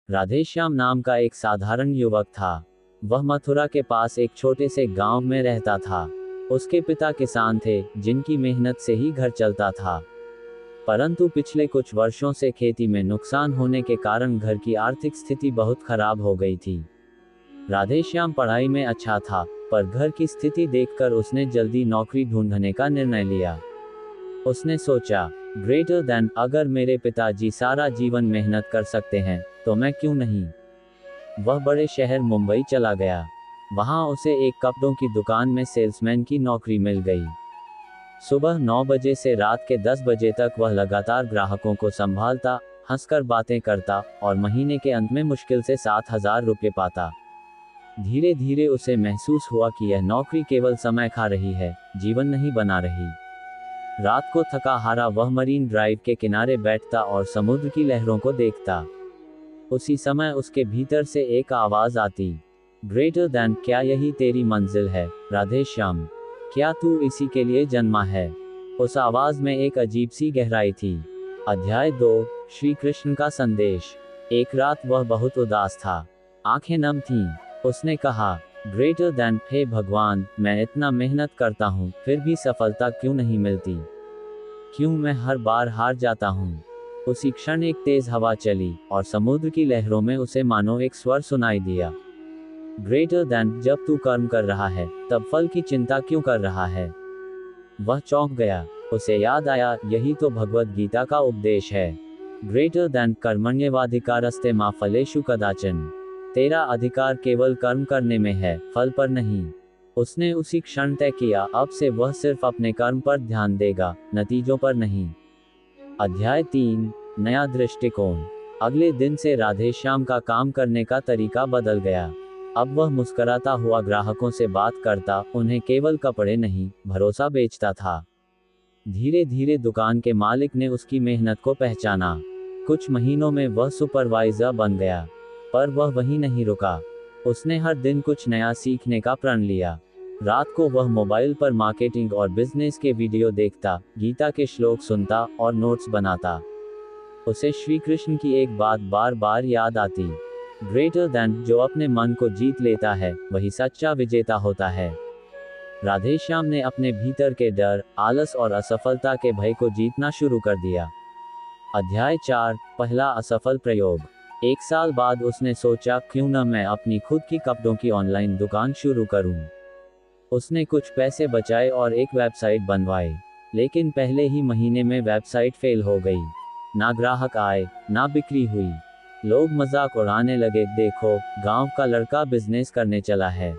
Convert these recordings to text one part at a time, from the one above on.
राधेश्याम नाम का एक साधारण युवक था। वह मथुरा के पास एक छोटे से गांव में रहता था। उसके पिता किसान थे, जिनकी मेहनत से ही घर चलता था। परंतु पिछले कुछ वर्षों से खेती में नुकसान होने के कारण घर की आर्थिक स्थिति बहुत खराब हो गई थी। राधेश्याम पढ़ाई में अच्छा था, पर घर की स्थिति देखकर उसने जल्दी नौकरी ढूंढने का निर्णय लिया। उसने सोचा, ग्रेटर देन, अगर मेरे पिताजी सारा जीवन मेहनत कर सकते हैं, तो मैं क्यों नहीं। वह बड़े शहर मुंबई चला गया। वहां उसे एक कपड़ों की दुकान में सेल्समैन की नौकरी मिल गई। सुबह 9 बजे से रात के 10 बजे तक वह लगातार ग्राहकों को संभालता, हंसकर बातें करता और महीने के अंत में मुश्किल से 7,000 रुपये पाता। धीरे धीरे उसे महसूस हुआ कि यह नौकरी केवल समय खा रही है, जीवन नहीं बना रही। रात को थका हारा वह मरीन ड्राइव के किनारे बैठता और समुद्र की लहरों को देखता। उसी समय उसके भीतर से एक आवाज आती, ग्रेटर देन, क्या यही तेरी मंजिल है, राधेश्याम? क्या तू इसी के लिए जन्मा है? उस आवाज में एक अजीब सी गहराई थी। अध्याय 2, श्री कृष्ण का संदेश। एक रात वह बहुत उदास था, आंखें नम थीं। उसने कहा, ग्रेटर देन, हे भगवान, मैं इतना मेहनत करता हूँ, फिर भी सफलता क्यों नहीं मिलती? क्यों मैं हर बार हार जाता हूँ? उसी क्षण एक तेज हवा चली और समुद्र की लहरों में उसे मानो एक स्वर सुनाई दिया, ग्रेटर देन, जब तू कर्म कर रहा है, तब फल की चिंता क्यों कर रहा है? वह चौंक गया। उसे याद आया, यही तो भगवद गीता का उपदेश है। ग्रेटर देन कर्मण्येवाधिकारस्ते मा फलेषु कदाचन। तेरा अधिकार केवल कर्म करने में है, फल पर नहीं। उसने उसी क्षण तय किया, अब से वह सिर्फ अपने कर्म पर ध्यान देगा, नतीजों पर नहीं। अध्याय 3, नया दृष्टिकोण। अगले दिन से राधेश्याम का काम करने का तरीका बदल गया। अब वह मुस्कुराता हुआ ग्राहकों से बात करता, उन्हें केवल कपड़े नहीं, भरोसा बेचता था। धीरे धीरे दुकान के मालिक ने उसकी मेहनत को पहचाना। कुछ महीनों में वह सुपरवाइजर बन गया। पर वह वहीं नहीं रुका। उसने हर दिन कुछ नया सीखने का प्रण लिया। रात को वह मोबाइल पर मार्केटिंग और बिजनेस के वीडियो देखता, गीता के श्लोक सुनता और नोट्स बनाता। उसे श्री कृष्ण की एक बात बार बार याद आती, ग्रेटर देन, जो अपने मन को जीत लेता है, वही सच्चा विजेता होता है। राधेश्याम ने अपने भीतर के डर, आलस और असफलता के भय को जीतना शुरू कर दिया। अध्याय 4, पहला असफल प्रयोग। एक साल बाद उसने सोचा, क्यों न मैं अपनी खुद की कपड़ों की ऑनलाइन दुकान शुरू करूं। उसने कुछ पैसे बचाए और एक वेबसाइट बनवाई। लेकिन पहले ही महीने में वेबसाइट फेल हो गई। ना ग्राहक आए, ना बिक्री हुई। लोग मजाक उड़ाने लगे, देखो, गांव का लड़का बिजनेस करने चला है।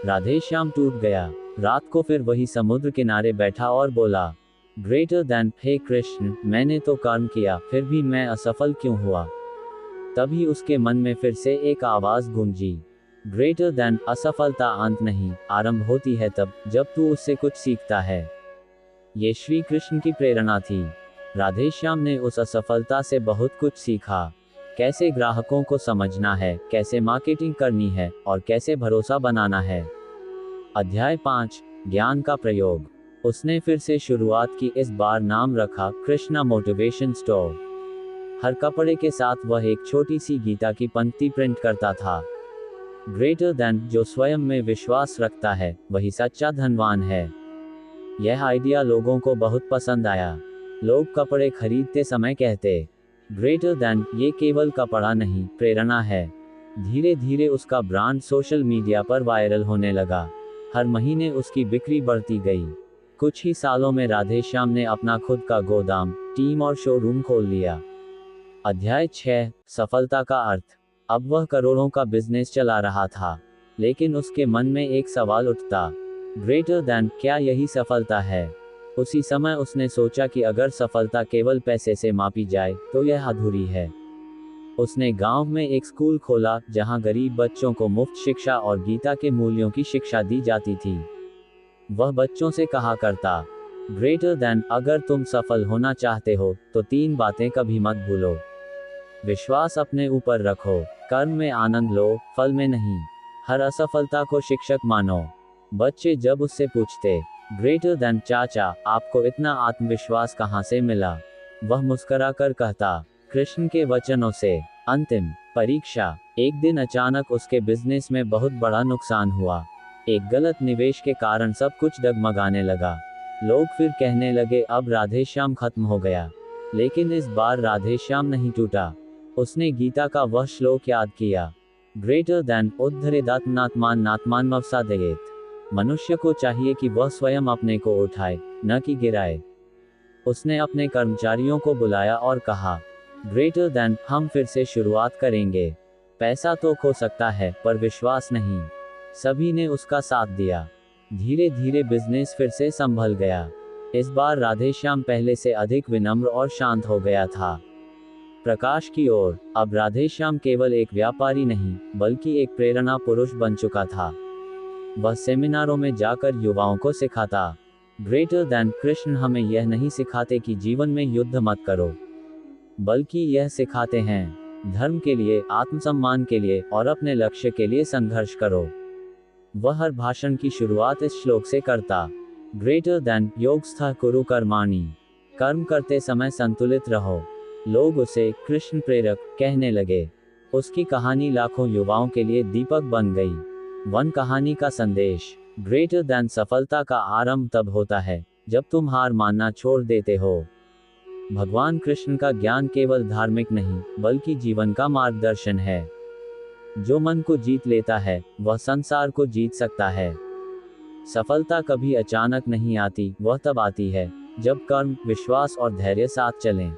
राधेश्याम टूट गया। रात को फिर वही समुद्र किनारे बैठा और बोला, ग्रेटर देन, हे कृष्ण, मैंने तो कर्म किया, फिर भी मैं असफल क्यों हुआ? तभी उसके मन में फिर से एक आवाज गूंजी, ग्रेटर देन, असफलता अंत नहीं, आरंभ होती है तब, जब तू उससे कुछ सीखता है। ये श्री कृष्ण की प्रेरणा थी। राधेश्याम ने उस असफलता से बहुत कुछ सीखा। कैसे ग्राहकों को समझना है, कैसे मार्केटिंग करनी है और कैसे भरोसा बनाना है। अध्याय 5, ज्ञान का प्रयोग। उसने फिर से शुरुआत की, इस बार नाम रखा कृष्णा मोटिवेशन स्टोर। हर कपड़े के साथ वह एक छोटी सी गीता की पंक्ति प्रिंट करता था। ग्रेटर देन, जो स्वयं में विश्वास रखता है, वही सच्चा धनवान है। यह आइडिया लोगों को बहुत पसंद आया। लोग कपड़े खरीदते समय कहते, ग्रेटर देन, ये केवल कपड़ा नहीं, प्रेरणा है। धीरे धीरे उसका ब्रांड सोशल मीडिया पर वायरल होने लगा। हर महीने उसकी बिक्री बढ़ती गई। कुछ ही सालों में राधेश्याम ने अपना खुद का गोदाम, टीम और शोरूम खोल लिया। अध्याय 6, सफलता का अर्थ। अब वह करोड़ों का बिजनेस चला रहा था, लेकिन उसके मन में एक सवाल उठता, ग्रेटर देन, क्या यही सफलता है? उसी समय उसने सोचा कि अगर सफलता केवल पैसे से मापी जाए, तो यह अधूरी है। उसने गांव में एक स्कूल खोला, जहां गरीब बच्चों को मुफ्त शिक्षा और गीता के मूल्यों की शिक्षा दी जाती थी। वह बच्चों से कहा करता, ग्रेटर देन, अगर तुम सफल होना चाहते हो, तो 3 बातें कभी मत भूलो। विश्वास अपने ऊपर रखो, कर्म में आनंद लो, फल में नहीं। हर असफलता को शिक्षक मानो। बच्चे जब उससे पूछते, ग्रेटर देन, चाचा, आपको इतना आत्मविश्वास कहां से मिला? वह मुस्कुराकर कहता, कृष्ण के वचनों से। अंतिम परीक्षा। एक दिन अचानक उसके बिजनेस में बहुत बड़ा नुकसान हुआ। एक गलत निवेश के कारण सब कुछ डगमगाने लगा। लोग फिर कहने लगे अब राधेश्याम खत्म हो गया। लेकिन इस बार राधेश्याम नहीं टूटा। उसने गीता का वह श्लोक याद किया, ग्रेटर देन उद्धरेदात्मनात्मान नात्मान मवसादयेत। मनुष्य को चाहिए कि वह स्वयं अपने को उठाए, न कि गिराए। उसने अपने कर्मचारियों को बुलाया और कहा, ग्रेटर देन, हम फिर से शुरुआत करेंगे। पैसा तो खो सकता है, पर विश्वास नहीं। सभी ने उसका साथ दिया। धीरे धीरे बिजनेस फिर से संभल गया। इस बार राधेश्याम पहले से अधिक विनम्र और शांत हो गया था। प्रकाश की ओर। अब राधेश्याम केवल एक व्यापारी नहीं, बल्कि एक प्रेरणा पुरुष बन चुका था। वह सेमिनारों में जाकर युवाओं को सिखाता, ग्रेटर देन। कृष्ण हमें यह नहीं सिखाते कि जीवन में युद्ध मत करो, बल्कि यह सिखाते हैं धर्म के लिए, आत्मसम्मान के लिए और अपने लक्ष्य के लिए संघर्ष करो। वह हर भाषण की शुरुआत इस श्लोक से करता, ग्रेटर देन योगस्थः कुरु कर्माणि। कर्म करते समय संतुलित रहो। लोग उसे कृष्ण प्रेरक कहने लगे। उसकी कहानी लाखों युवाओं के लिए दीपक बन गई। वन कहानी का संदेश, ग्रेटर देन। सफलता का आरंभ तब होता है जब तुम हार मानना छोड़ देते हो। भगवान कृष्ण का ज्ञान केवल धार्मिक नहीं, बल्कि जीवन का मार्गदर्शन है। जो मन को जीत लेता है, वह संसार को जीत सकता है। सफलता कभी अचानक नहीं आती, वह तब आती है जब कर्म, विश्वास और धैर्य साथ चलें।